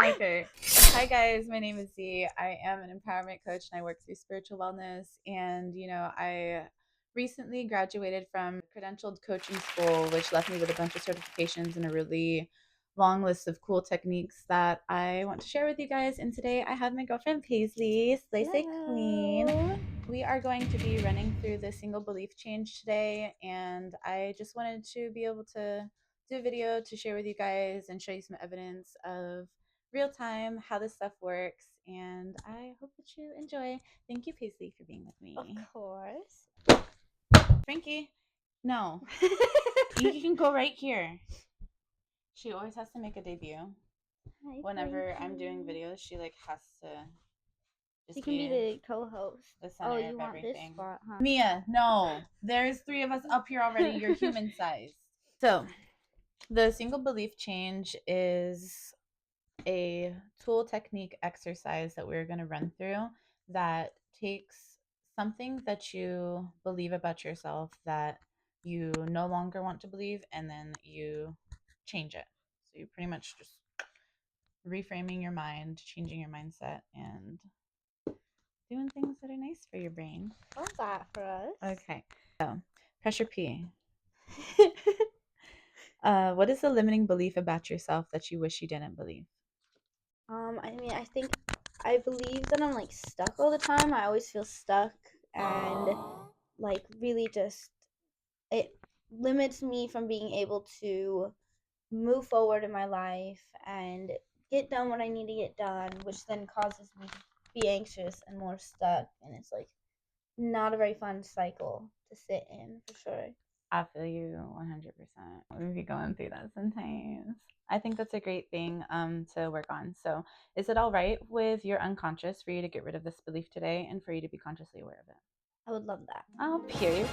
Okay. Hi guys, my name is Z. I am an empowerment coach and I work through spiritual wellness. And I recently graduated from credentialed coaching school, which left me with a bunch of certifications and a really long list of cool techniques that I want to share with you guys. And today I have my girlfriend Paisley, Slay Queen. We are going to be running through the single belief change today, and I just wanted to be able to do a video to share with you guys and show you some evidence of real time how this stuff works, and I hope that you enjoy. Thank you, Paisley, for being with me. Of course. Frankie, no. You can go right here. She always has to make a debut. Hi, Whenever Frankie. I'm doing videos, she has to just You can be the co-host. the center Oh, you of want everything. this spot, huh? Mia, no. There's 3 of us up here already. You're human sized. So, the single belief change is a tool technique exercise that we're going to run through that takes something that you believe about yourself that you no longer want to believe, and then you change it. So you're pretty much just reframing your mind, changing your mindset, and doing things that are nice for your brain. What's that for us? Okay. So, pressure P. What is the limiting belief about yourself that you wish you didn't believe? I think I believe that I'm stuck all the time. I always feel stuck and really just it limits me from being able to move forward in my life and get done what I need to get done, which then causes me to be anxious and more stuck, and it's not a very fun cycle to sit in for sure. I feel you 100%. We'll be going through that sometimes. I think that's a great thing to work on. So, is it all right with your unconscious for you to get rid of this belief today and for you to be consciously aware of it? I would love that. Oh, period.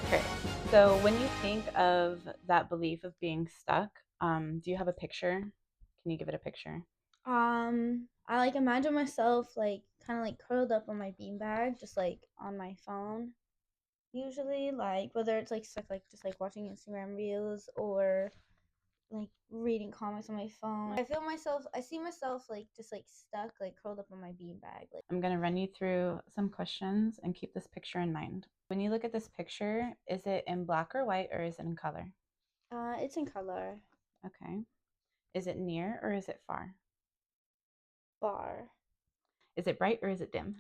So, when you think of that belief of being stuck, do you have a picture? Can you give it a picture? I imagine myself kind of curled up on my beanbag, just on my phone. Usually, whether it's stuff just watching Instagram reels or reading comics on my phone. I see myself just stuck, curled up on my beanbag. I'm going to run you through some questions and keep this picture in mind. When you look at this picture, is it in black or white, or is it in color? It's in color. Okay. Is it near or is it far? Far. Is it bright or is it dim?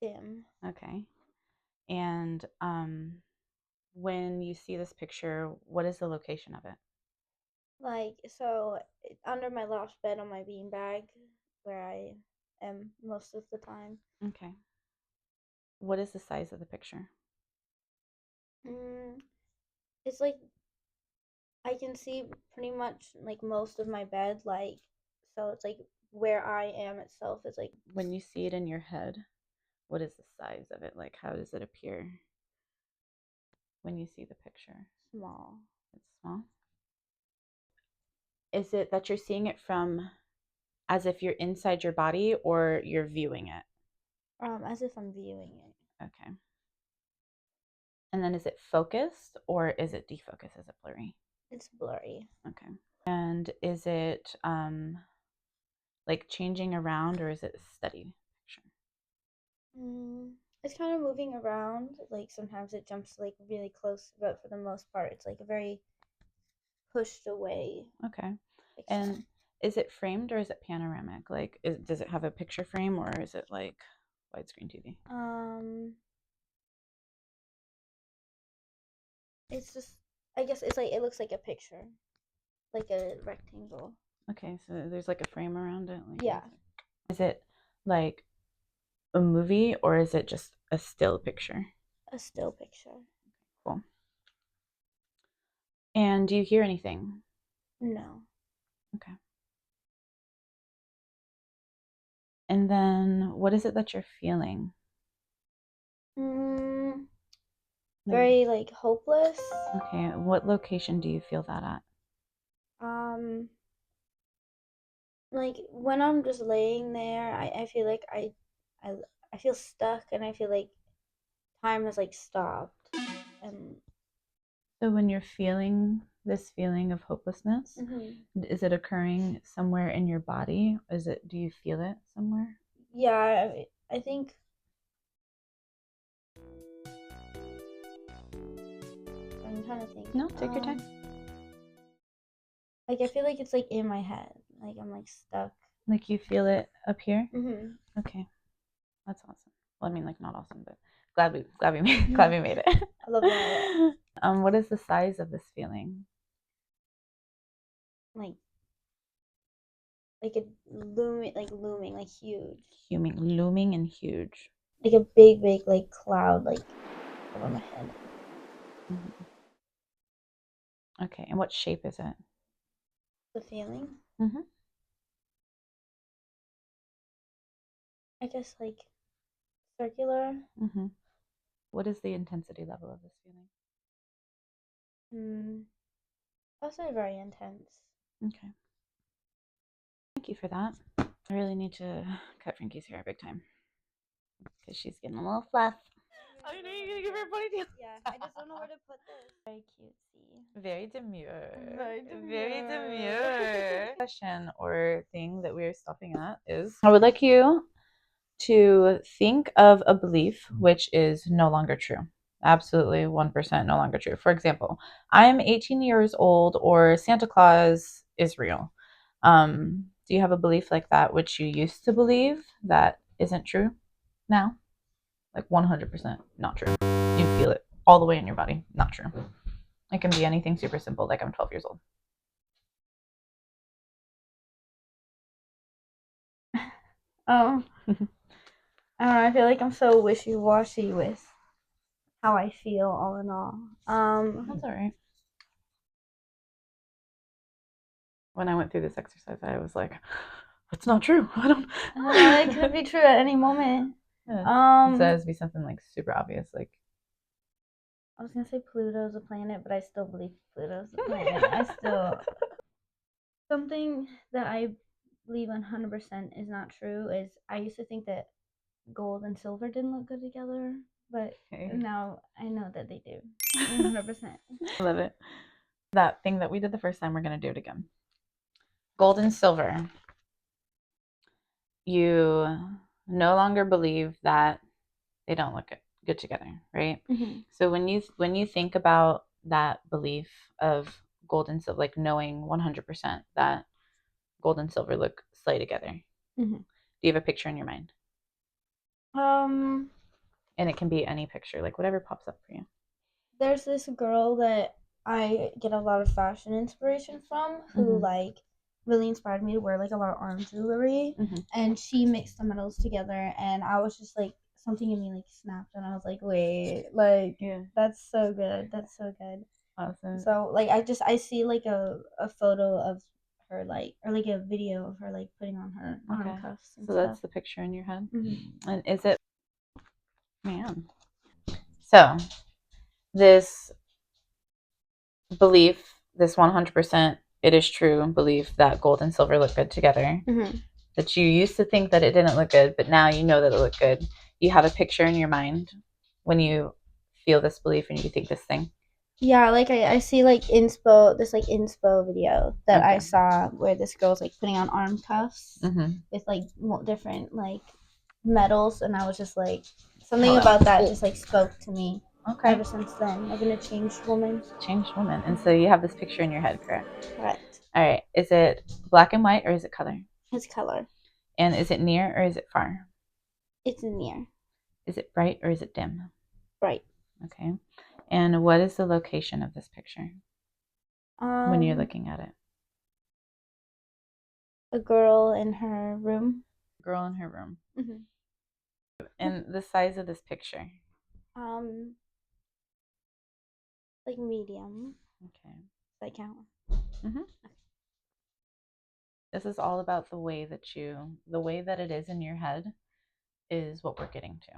Dim. Okay. And when you see this picture, what is the location of it? Under my loft bed on my beanbag, where I am most of the time. Okay. What is the size of the picture? It's I can see pretty much most of my bed, so it's where I am itself is when you see it in your head, what is the size of it? How does it appear when you see the picture? small. It's small. Is it that you're seeing it from as if you're inside your body, or you're viewing it? As if I'm viewing it. Okay. And then is it focused or is it defocused? Is it blurry? It's blurry. Okay. And is it changing around, or is it a steady picture? It's kind of moving around. Sometimes it jumps really close, but for the most part, it's a very pushed away. Okay. Picture. And is it framed or is it panoramic? Does it have a picture frame, or is it widescreen TV? It's just, I guess it's it looks like a picture, like a rectangle. Okay, so there's a frame around it. Yeah. Is it like a movie, or is it just a still picture? A still picture. Cool. And do you hear anything? No. Okay. And then what is it that you're feeling? Very hopeless. Okay, what location do you feel that at? When I'm just laying there, I feel I feel stuck, and I feel time has stopped. And So when you're feeling this feeling of hopelessness? Mm-hmm. Is it occurring somewhere in your body? Do you feel it somewhere? Yeah, I think I'm trying to think. No, take your time. Like I feel like it's like in my head. Like I'm like stuck. Like you feel it up here? Mm-hmm. Okay. That's awesome. Well, I mean, like not awesome, but glad we made it. I love that. What is the size of this feeling? Like a looming, like huge. Looming and huge. Like a big, like cloud, like over my head. Mm-hmm. Okay, and what shape is it? The feeling. Mm-hmm. I guess like circular. Mm-hmm. What is the intensity level of this feeling? Also very intense. Okay. Thank you for that. I really need to cut Frankie's hair big time because she's getting a little fluff. I know you're gonna give her a ponytail. Yeah, I just don't know where to put this. Very cutesy. Very demure. Very demure. Very demure. Question or thing that we're stopping at is I would like you to think of a belief which is no longer true. Absolutely 1% no longer true. For example, I'm 18 years old or Santa Claus is real. Do you have a belief like that which you used to believe that isn't true now? Like 100% not true. You feel it all the way in your body. Not true. It can be anything super simple, like I'm 12 years old. Oh, I don't know. I feel like I'm so wishy-washy with how I feel, all in all. That's all right. When I went through this exercise, I was like, "That's not true. I don't." It could be true at any moment. Yeah. So it has to be something like super obvious, like. I was gonna say Pluto's a planet, but I still believe Pluto's a planet. I still something that I believe 100% is not true is I used to think that gold and silver didn't look good together, but now I know that they do. 100%. I love it. That thing that we did the first time, we're gonna do it again. Gold and silver. You no longer believe that they don't look good together, right? Mm-hmm. So when you think about that belief of gold and silver, like knowing 100% that gold and silver look slay together, Mm-hmm. do you have a picture in your mind? And it can be any picture, like whatever pops up for you. There's this girl that I get a lot of fashion inspiration from who like really inspired me to wear like a lot of arm jewelry, and she mixed the metals together, and I was just like something in me like snapped, and I was like, wait, like that's so good, that's so good. Awesome. So like I see like a photo of her like or like a video of her like putting on her arm cuffs and so stuff. that's the picture in your head. And is it man? So this belief, this 100% it is true belief that gold and silver look good together, that you used to think that it didn't look good, but now you know that it looked good. You have a picture in your mind when you feel this belief and you think this thing. Yeah, like I see like inspo video that I saw where this girl's like putting on arm cuffs with like different like metals, and I was just like something about that just like spoke to me. Ever since then, I've been a changed woman. Changed woman. And so you have this picture in your head, correct? Correct. All right. Is it black and white or is it color? It's color. And is it near or is it far? It's near. Is it bright or is it dim? Bright. Okay. And what is the location of this picture when you're looking at it? A girl in her room. Girl in her room. And the size of this picture? Like medium. Okay. Does that count? This is all about the way that it is in your head is what we're getting to.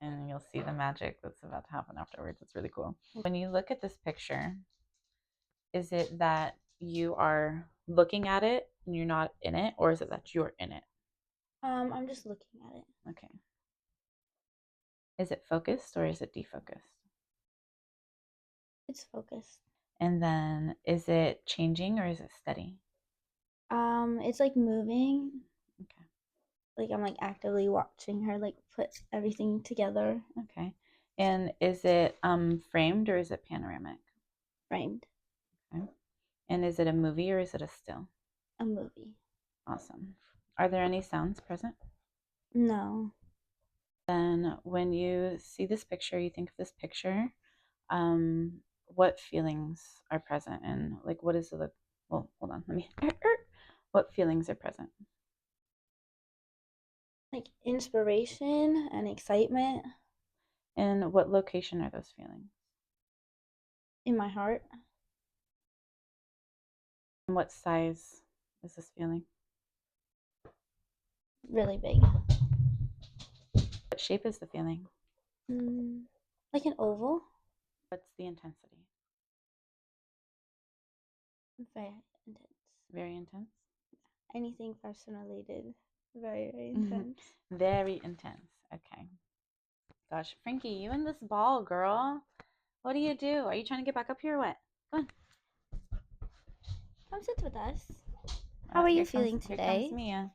And you'll see the magic that's about to happen afterwards. It's really cool. When you look at this picture, is it that you are looking at it and you're not in it, or is it that you're in it? I'm just looking at it. Okay. Is it focused or is it defocused? It's focused. And then is it changing or is it steady? It's like moving. Okay. Like I'm like actively watching her like put everything together. Okay. And is it framed or is it panoramic? Framed. Okay. And is it a movie or is it a still? A movie. Awesome. Are there any sounds present? No. Then when you see this picture, you think of this picture, what feelings are present and like what is the well, hold on, let me what feelings are present? Like inspiration and excitement And what location are those feelings? in my heart. And what size is this feeling? Really big. What shape is the feeling? Like an oval. What's the intensity? Very intense. Very intense? Anything person related. Very, very intense. Very intense. Okay. Gosh, Frankie, you and this ball, girl. What do you do? Are you trying to get back up here or what? Go on. Come sit with us. How are you feeling Here comes today? Mia.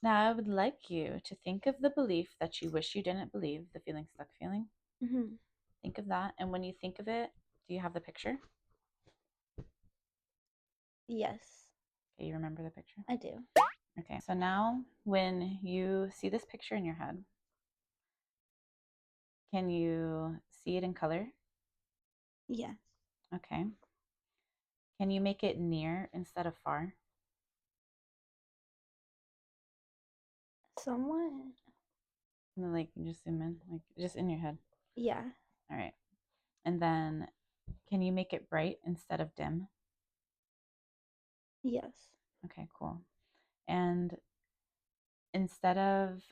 Now I would like you to think of the belief that you wish you didn't believe, the feeling stuck feeling. Think of that. And when you think of it, do you have the picture? Yes, Okay, you remember the picture? I do. Okay, so now when you see this picture in your head, can you see it in color? Yes. Okay. Can you make it near instead of far? Somewhat. And then, like, you just zoom in, like, just in your head. Yeah. All right. And then can you make it bright instead of dim? Yes. Okay, cool. And instead of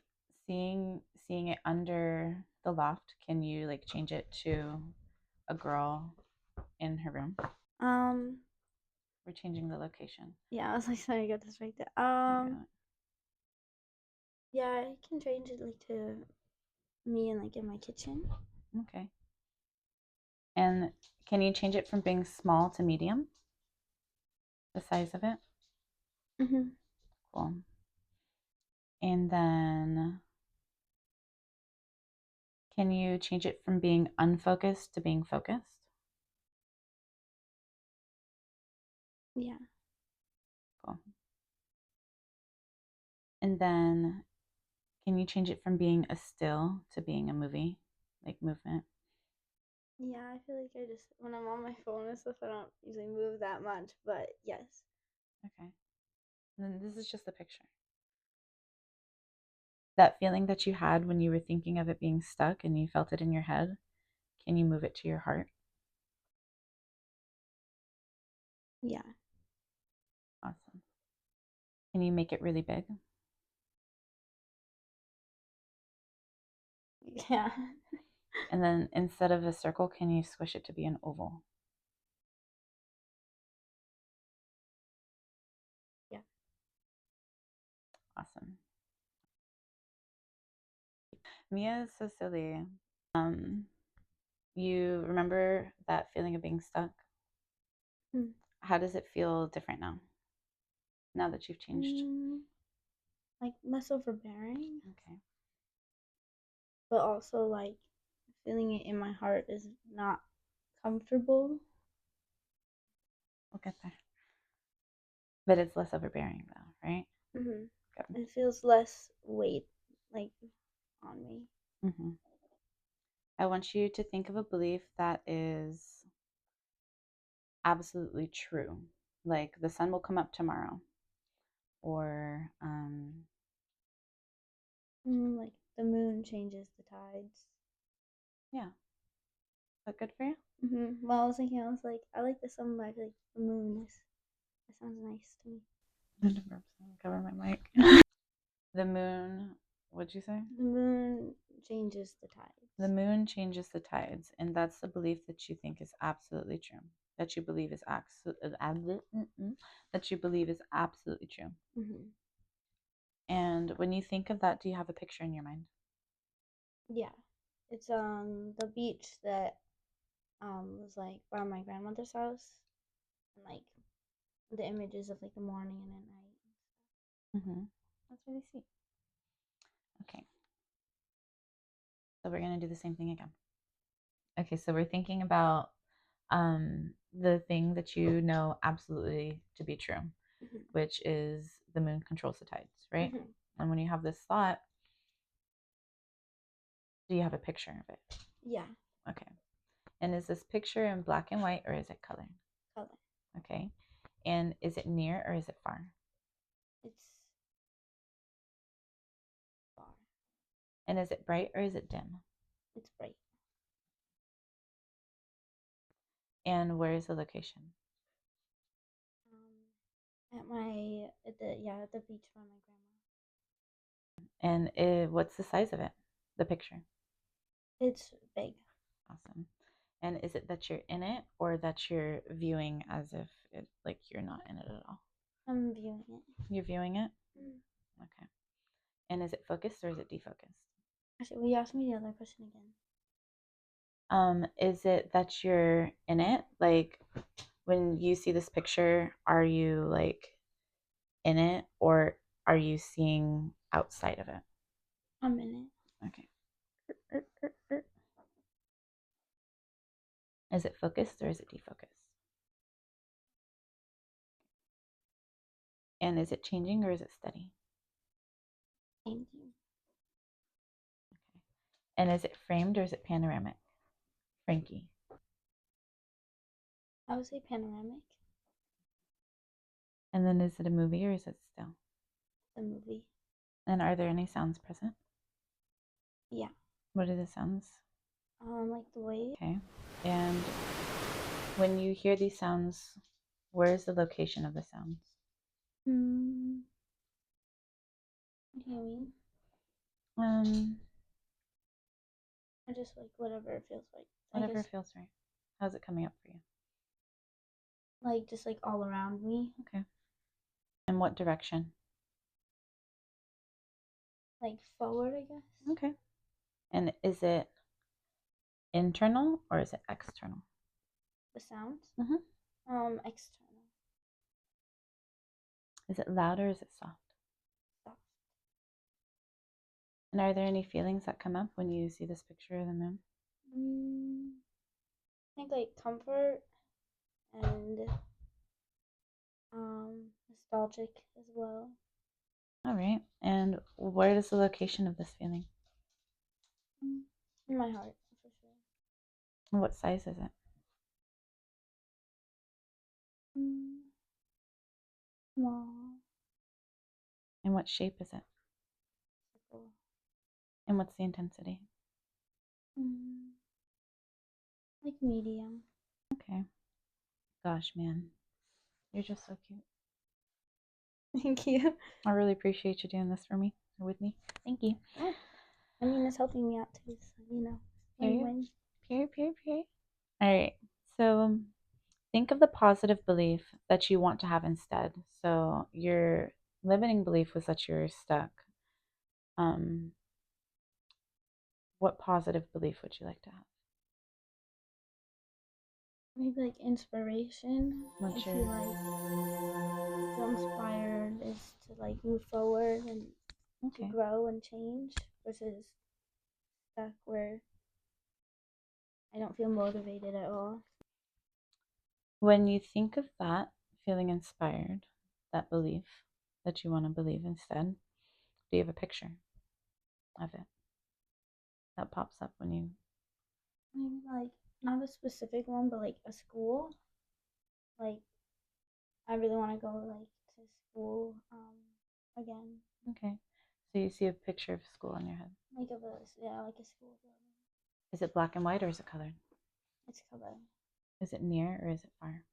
seeing it under the loft, can you like change it to a girl in her room? Um. We're changing the location. Yeah, I was like trying to get this right there. Yeah, I can change it like to me and like in my kitchen. Okay. And can you change it from being small to medium? The size of it? Cool. And then can you change it from being unfocused to being focused? Yeah. Cool. And then can you change it from being a still to being a movie, like movement? Yeah, I feel like I just when I'm on my phone and stuff, I don't usually move that much. But yes. Okay. And then this is just the picture. That feeling that you had when you were thinking of it being stuck and you felt it in your head, can you move it to your heart? Yeah. Awesome. Can you make it really big? Yeah. And then instead of a circle, can you squish it to be an oval? Yeah. Awesome. Mia is so silly. You remember that feeling of being stuck? How does it feel different now? Now that you've changed? Like less overbearing, Okay. but also like feeling it in my heart is not comfortable. We'll get there. But it's less overbearing though, right? Good. Good. It feels less weight like on me. I want you to think of a belief that is absolutely true. Like the sun will come up tomorrow. Or Like the moon changes the tides. yeah. Is that good for you? Well, I was thinking, I was like, I like the sun, but I feel like the moon is. That sounds nice to me. Cover my mic. The moon, what'd you say? The moon changes the tides. The moon changes the tides, and that's the belief that you think is absolutely true. That you believe is that you believe is absolutely true. And when you think of that, do you have a picture in your mind? Yeah, it's on the beach that was like by my grandmother's house, and like the images of like the morning and at night. That's really sweet. Okay. So we're going to do the same thing again. Okay, so we're thinking about the thing that you know absolutely to be true, which is the moon controls the tides, right? And when you have this thought, do you have a picture of it? Yeah. Okay. And is this picture in black and white or is it color? Color. Okay. And is it near or is it far? It's far. And is it bright or is it dim? It's bright. And where is the location? At the beach by my grandma. And what's the size of it? The picture. It's big. Awesome. And is it that you're in it or that you're viewing as if it like you're not in it at all? I'm viewing it. You're viewing it? Okay. And is it focused or is it defocused? Actually, will you ask me the other question again? Is it that you're in it? Like when you see this picture, are you like in it or are you seeing outside of it? I'm in it. Okay. Is it focused or is it defocused? And is it changing or is it steady? Changing. Okay. And is it framed or is it panoramic? Frankie. I would say panoramic. And then is it a movie or is it still? The movie. And are there any sounds present? Yeah. What are the sounds? Like the wave. Okay. And when you hear these sounds, where is the location of the sounds? What do you mean? I just like whatever it feels like. Whatever feels right. How's it coming up for you? Like just like all around me. Okay. And what direction? Like forward, I guess. Okay. And is it internal or is it external? The sounds? External. Is it loud or is it soft? Soft. And are there any feelings that come up when you see this picture of the moon? I think like comfort and nostalgic as well. All right. And where is the location of this feeling? In my heart, for sure. And what size is it? Small. And what shape is it? Simple. And what's the intensity? Like medium. Okay. Gosh, man. You're just so cute. Thank you. I really appreciate you doing this for me, with me. Thank you. Yeah. I mean, it's helping me out too, so, win-win. Period. All right. So think of the positive belief that you want to have instead. So your limiting belief was that you're stuck. What positive belief would you like to have? Maybe like inspiration. What's I feel inspired is to like move forward and to grow and change versus stuck where I don't feel motivated at all. When you think of that, feeling inspired, that belief that you want to believe instead, do you have a picture of it that pops up when you? Maybe like not a specific one, but like a school. Like I really want to go like to school again. Okay. So you see a picture of school in your head. Like like a school building. Is it black and white or is it colored? It's colored. Is it near or is it far?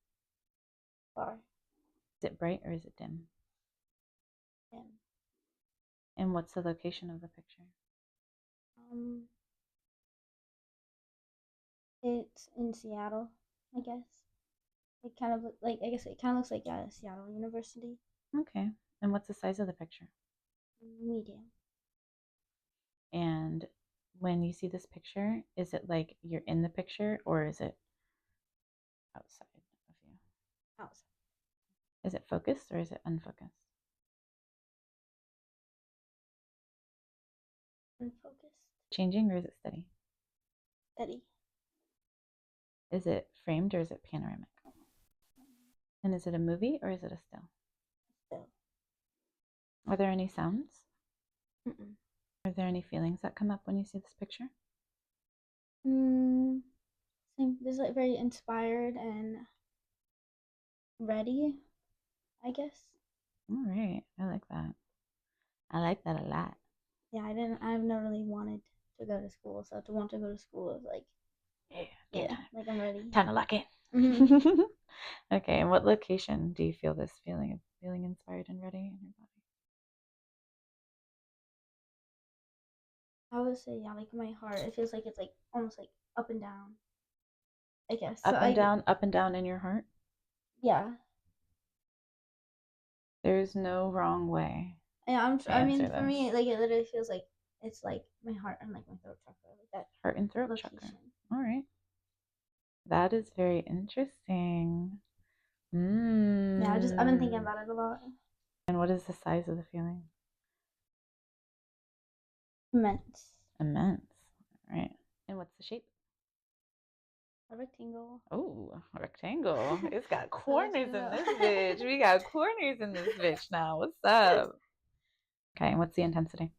Far. Is it bright or is it dim? Dim. And what's the location of the picture? It's in Seattle, I guess. It kind of like I guess it kind of looks like Seattle University. Okay. And what's the size of the picture? Medium. And when you see this picture, is it like you're in the picture or is it outside of you? Outside. Is it focused or is it unfocused? Unfocused. Changing or is it steady? Steady. Is it framed or is it panoramic? And is it a movie or is it a still? Still. Are there any sounds? Mm-mm. Are there any feelings that come up when you see this picture? Same. This is like very inspired and ready, I guess. All right. I like that. I like that a lot. Yeah, I've never really wanted to go to school, so to want to go to school is like, Yeah, yeah, time. like I'm ready. Time to lock in. Mm-hmm. Okay, and what location do you feel this feeling of feeling inspired and ready in your body? I would say, yeah, like my heart. It feels like it's like almost like up and down, I guess. So Up and down in your heart? yeah. There's no wrong way Yeah, to I answer mean, for this. me, like it literally feels like it's like my heart and like my throat chakra, like that Heart and throat location. chakra. All right. That is very interesting. Yeah, I've been thinking about it a lot. And what is the size of the feeling? Immense. Immense. All right. And what's the shape? A rectangle. Oh, a rectangle. It's got So corners in this bitch. We got corners in this bitch now. What's up? Okay, and what's the intensity?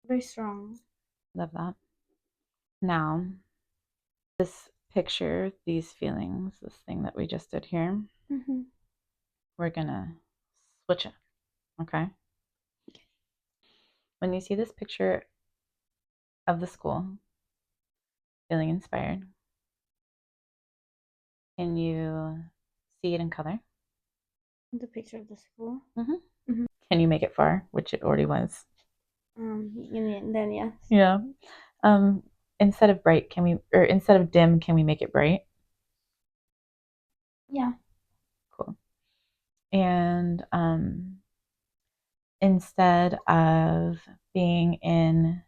Very strong. Love that. Now, this picture, these feelings, this thing that we just did here, we're gonna switch it. Okay? When you see this picture of the school, feeling inspired, can you see it in color? The picture of the school. Can you make it far, which it already was? You mean then yes. Yeah. Instead of bright, instead of dim, can we make it bright? Yeah. Cool. And instead of being in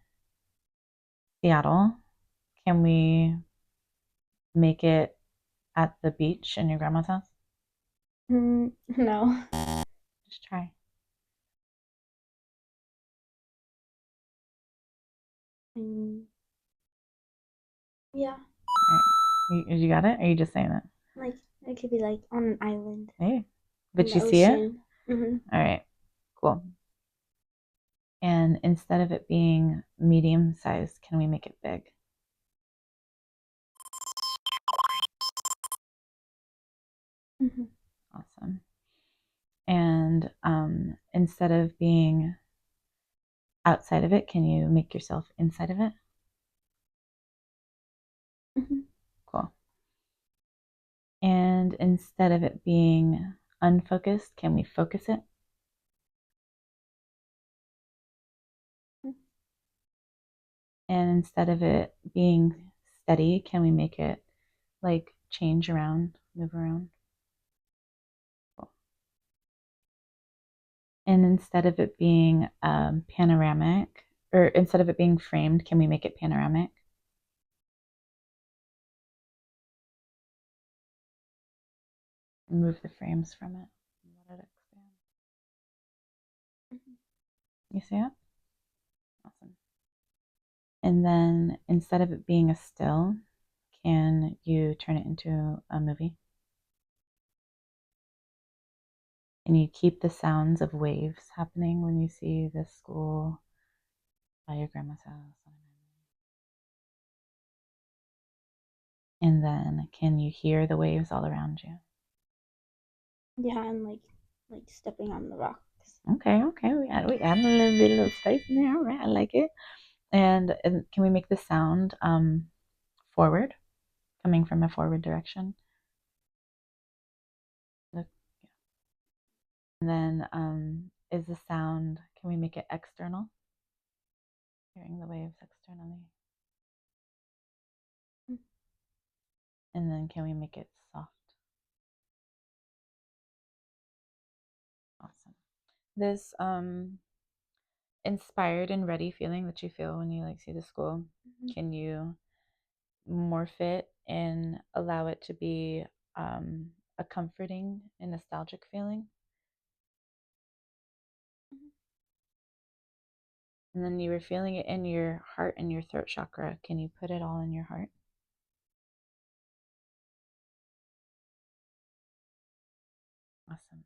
Seattle, can we make it at the beach in your grandma's house? No. Just try. Yeah. You got it? Or are you just saying it? Like it could be like on an island. Hey, but you see it? Mm-hmm. All right, cool. And instead of it being medium sized, can we make it big? Mm-hmm. Awesome. And instead of being outside of it, can you make yourself inside of it? Mm-hmm. Cool. And instead of it being unfocused, can we focus it? And instead of it being steady, can we make it like change around, move around? Cool. And instead of it being panoramic, or instead of it being framed, can we make it panoramic? Remove the frames from it. Let it expand. You see it? Awesome. And then instead of it being a still, can you turn it into a movie? And you keep the sounds of waves happening when you see this school by your grandma's house. And then can you hear the waves all around you? Yeah, and like stepping on the rocks. Okay. We add a little space in there. All right, I like it. And can we make the sound forward, coming from a forward direction? Look, yeah. And then is the sound, can we make it external? Hearing the waves externally. And then can we make it soft? Awesome. This inspired and ready feeling that you feel when you like see the school, can you morph it and allow it to be a comforting and nostalgic feeling. And then you were feeling it in your heart and your throat chakra. Can you put it all in your heart? Awesome.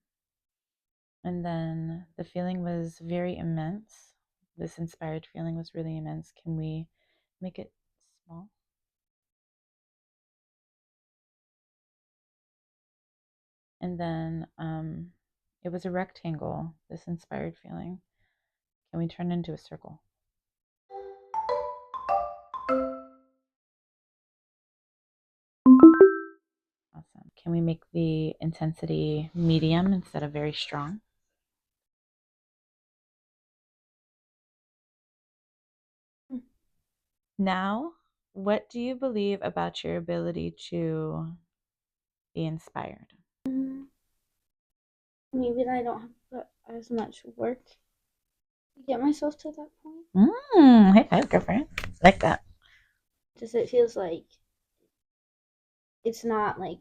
And then the feeling was very immense. This inspired feeling was really immense. Can we make it small? And then it was a rectangle, this inspired feeling. Can we turn it into a circle? Awesome. Can we make the intensity medium instead of very strong? Now, what do you believe about your ability to be inspired? Maybe that I don't have to put as much work to get myself to that point. High five, girlfriend. Like that. Just it feels like it's not like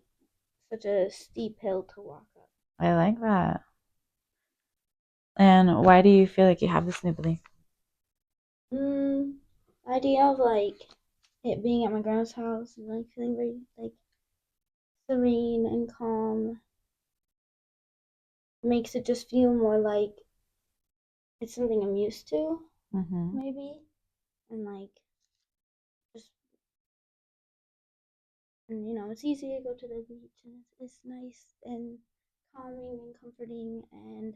such a steep hill to walk up. I like that. And why do you feel like you have this new belief? Idea of like it being at my grandma's house and like feeling very like serene and calm makes it just feel more like it's something I'm used to, maybe, and like just and it's easy to go to the beach and it's nice and calming and comforting and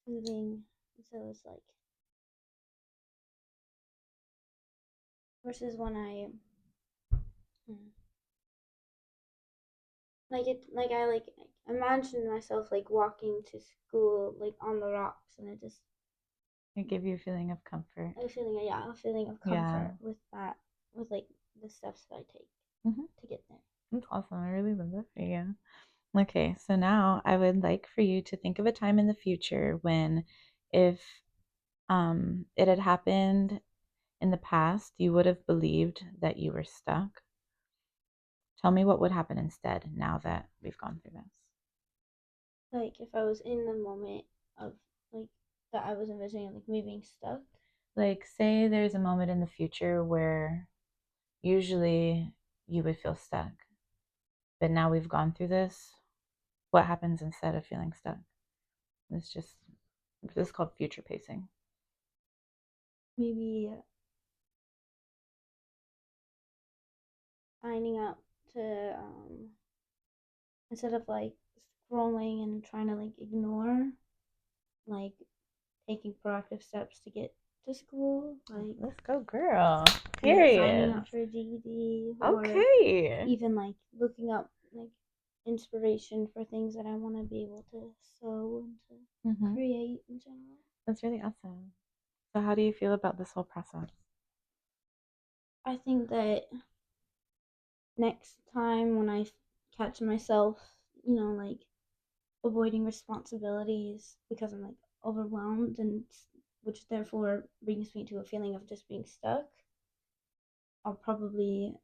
soothing. So it's like versus when I like I like imagine myself like walking to school like on the rocks and It give you a feeling of comfort. a feeling of comfort with that with like the steps that I take to get there. That's awesome. I really love that for you. Okay, so now I would like for you to think of a time in the future when, if it had happened in the past, you would have believed that you were stuck. Tell me what would happen instead now that we've gone through this. Like if I was in the moment of like that I was envisioning like me being stuck. Like, say there's a moment in the future where usually you would feel stuck, but now we've gone through this. What happens instead of feeling stuck? This is called future pacing. Maybe signing up to instead of like scrolling and trying to like ignore, like taking proactive steps to get to school. Like let's go, girl. Period. Signing up for a GED. Okay. Even like looking up like inspiration for things that I want to be able to sew and to create in general. That's really awesome. So how do you feel about this whole process? I think that next time when I catch myself, like avoiding responsibilities because I'm like overwhelmed and which therefore brings me to a feeling of just being stuck, I'll probably,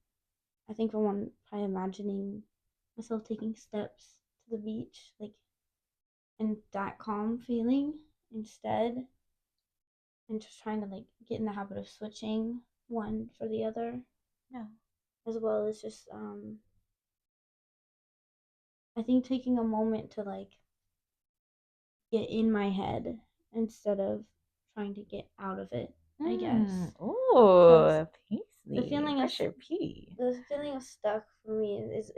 I think for one, try imagining myself taking steps to the beach, like, and that calm feeling instead, and just trying to like get in the habit of switching one for the other. Yeah. As well as just I think taking a moment to like get in my head instead of trying to get out of it, I guess. Oh, Paisley. The feeling Pressure P. The feeling of stuck for me is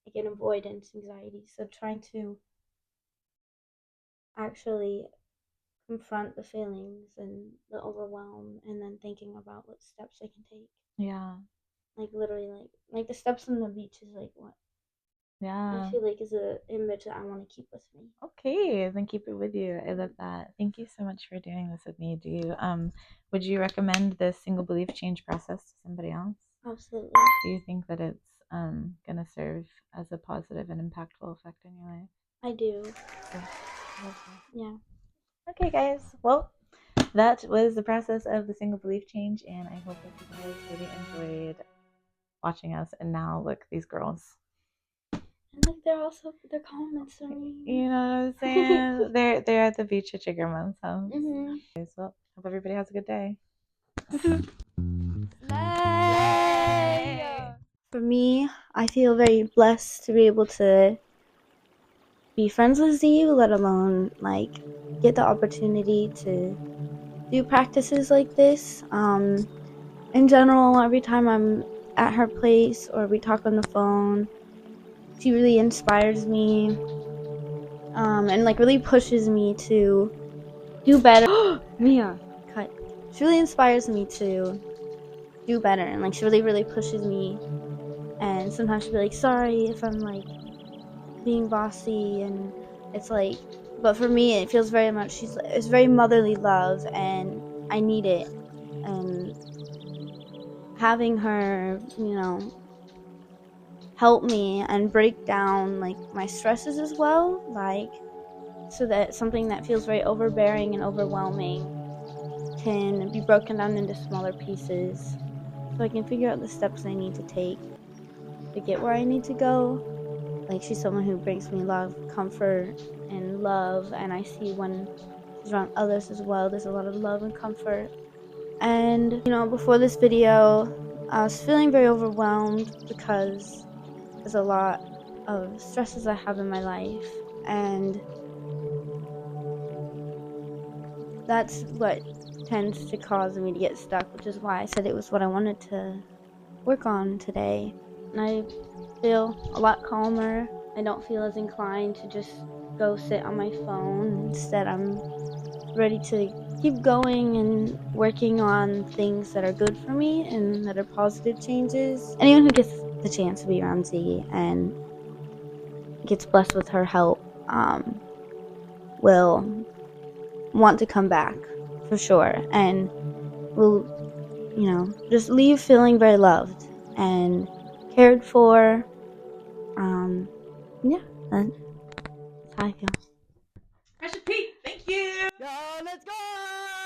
like an avoidance anxiety. So trying to actually confront the feelings and the overwhelm and then thinking about what steps I can take. Yeah. Like literally like the steps on the beach is like what I feel like is an image that I want to keep with me. Okay, then keep it with you. I love that. Thank you so much for doing this with me. Would you recommend the single belief change process to somebody else? Absolutely. Do you think that it's gonna serve as a positive and impactful effect in your life? I do. Yeah. Okay, guys. Well, that was the process of the single belief change, and I hope that you guys really enjoyed watching us, and now look, these girls. And like they're commenting. You know what I'm saying? they're at the beach at your grandma's house. Mm-hmm. Okay, so hope everybody has a good day. For me, I feel very blessed to be able to be friends with Z, let alone like get the opportunity to do practices like this. In general, every time I'm at her place or we talk on the phone, she really inspires me, and like really pushes me to do better. Mia, cut. She really inspires me to do better, and like she really pushes me. And sometimes she'll be like, "Sorry if I'm like being bossy," and it's like, but for me, it feels very much. It's very motherly love, and I need it. And having her, help me and break down like my stresses as well, like so that something that feels very overbearing and overwhelming can be broken down into smaller pieces so I can figure out the steps I need to take to get where I need to go. Like she's someone who brings me a lot of comfort and love, and I see when she's around others as well, there's a lot of love and comfort. And before this video, I was feeling very overwhelmed because there's a lot of stresses I have in my life, and that's what tends to cause me to get stuck, which is why I said it was what I wanted to work on today. And I feel a lot calmer. I don't feel as inclined to just go sit on my phone. Instead, I'm ready to keep going and working on things that are good for me and that are positive changes. Anyone who gets the chance to be around Z and gets blessed with her help will want to come back for sure, and will just leave feeling very loved and cared for. Yeah, that's how I feel. Pressure Pete, thank you. Go, let's go!